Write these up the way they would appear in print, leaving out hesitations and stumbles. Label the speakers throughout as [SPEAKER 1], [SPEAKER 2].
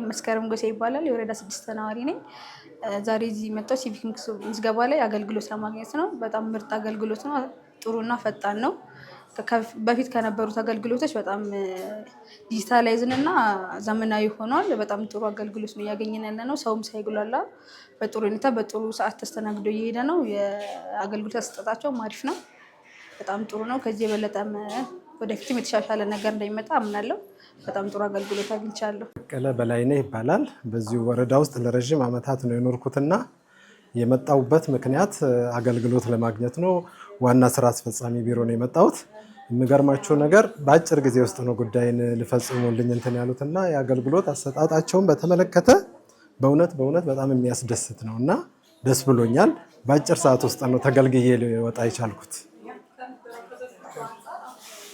[SPEAKER 1] መስከረም ጎሴ ይባላል። የወረዳ 6 ነዋሪ ነኝ። ዛሬ እዚህ መጣሁ ሲቪክ ምዝገባ ላይ አገልግሎት ለማግኘት ነው። በጣም ምርጥ አገልግሎት ነው። ጥሩና ፈጣን ነው። በፊት ከነበሩት አገልግሎቶች በጣም ዲጂታላይዝን እና ዘመናዊ ሆኗል። በጣም ጥሩ አገልግሎት ነው እያገኘን ያለነው። ሰውም ሳይጉላላ በጥሩ ሁኔታ በጥሩ ሰዓት ተስተናግዶ እየሄደ ነው። የአገልግሎት አሰጣጣቸውም አሪፍ ነው። በጣም ጥሩ ነው። ከዚህ የበለጠም ወደፊትም የተሻሻለ ነገር እንደሚመጣ አምናለሁ። በጣም ጥሩ አገልግሎት አግኝቻለሁ።
[SPEAKER 2] በቀለ በላይነህ ይባላል። በዚህ ወረዳ ውስጥ ለረጅም ዓመታት ነው የኖርኩትና የመጣሁበት ምክንያት አገልግሎት ለማግኘት ነው። ዋና ስራ አስፈጻሚ ቢሮ ነው የመጣሁት። የሚገርማችሁ ነገር በአጭር ጊዜ ውስጥ ነው ጉዳይን ሊፈጽሙልኝ እንትን ያሉትና የአገልግሎት አሰጣጣቸውን በተመለከተ በእውነት በጣም የሚያስደስት ነው እና ደስ ብሎኛል። በአጭር ሰዓት ውስጥ ነው ተገልግዬ ሊወጣ የቻልኩት።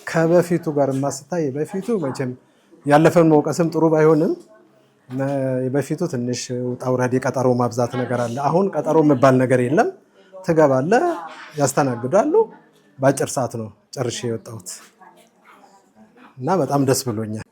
[SPEAKER 2] ከበፊቱ ጋር ማስታይ በፊቱ መቼም ያለፈን መውቀስም ጥሩ ባይሆንም በፊቱ ትንሽ ውጣ ውረድ ቀጠሮ ማብዛት ነገር አለ። አሁን ቀጠሮ የሚባል ነገር የለም። ትገባለህ፣ ያስተናግዳሉ። በአጭር ሰዓት ነው ጨርሼ የወጣሁት እና በጣም ደስ ብሎኛል።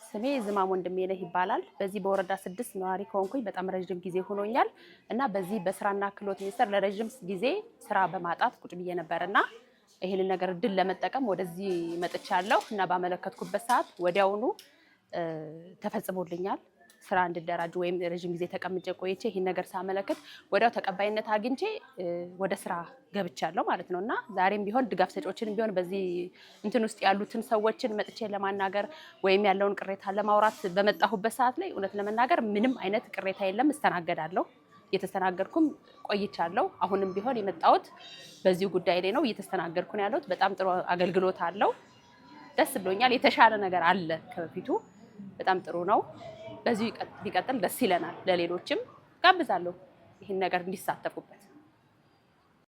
[SPEAKER 3] ስሜ ዝማም ወንድሜነህ ይባላል። በዚህ በወረዳ 6 ነዋሪ ከሆንኩኝ በጣም ረጅም ጊዜ ሆኖኛል እና በዚህ በስራና ክህሎት ሚኒስቴር ለረጅም ጊዜ ስራ በማጣት ቁጭ ብዬ ነበርና ይሄንን ነገር እድል ለመጠቀም ወደዚህ መጥቻለሁ እና ባመለከትኩበት ሰዓት ወዲያውኑ ተፈጽሞልኛል። ስራ እንድደራጅ ወይም ረጅም ጊዜ ተቀምጬ ቆይቼ ይሄን ነገር ሳመለክት ወዲያው ተቀባይነት አግኝቼ ወደ ስራ ገብቻለሁ ማለት ነውና ዛሬም ቢሆን ድጋፍ ሰጪዎችን ቢሆን በዚህ እንትን ውስጥ ያሉትን ሰዎችን መጥቼ ለማናገር ወይም ያለውን ቅሬታ ለማውራት በመጣሁበት ሰዓት ላይ እውነት ለመናገር ምንም አይነት ቅሬታ የለም። እስተናገዳለሁ። እየተስተናገድኩም ቆይቻለሁ። አሁንም ቢሆን የመጣሁት በዚህ ጉዳይ ላይ ነው። እየተስተናገድኩ ነው ያለሁት። በጣም ጥሩ አገልግሎት አለው። ደስ ብሎኛል። የተሻለ ነገር አለ ከበፊቱ። በጣም ጥሩ ነው። በዚህ ቢቀጥል ደስ ይለናል። ለሌሎችም ጋብዛለሁ ይህን ነገር እንዲሳተፉበት።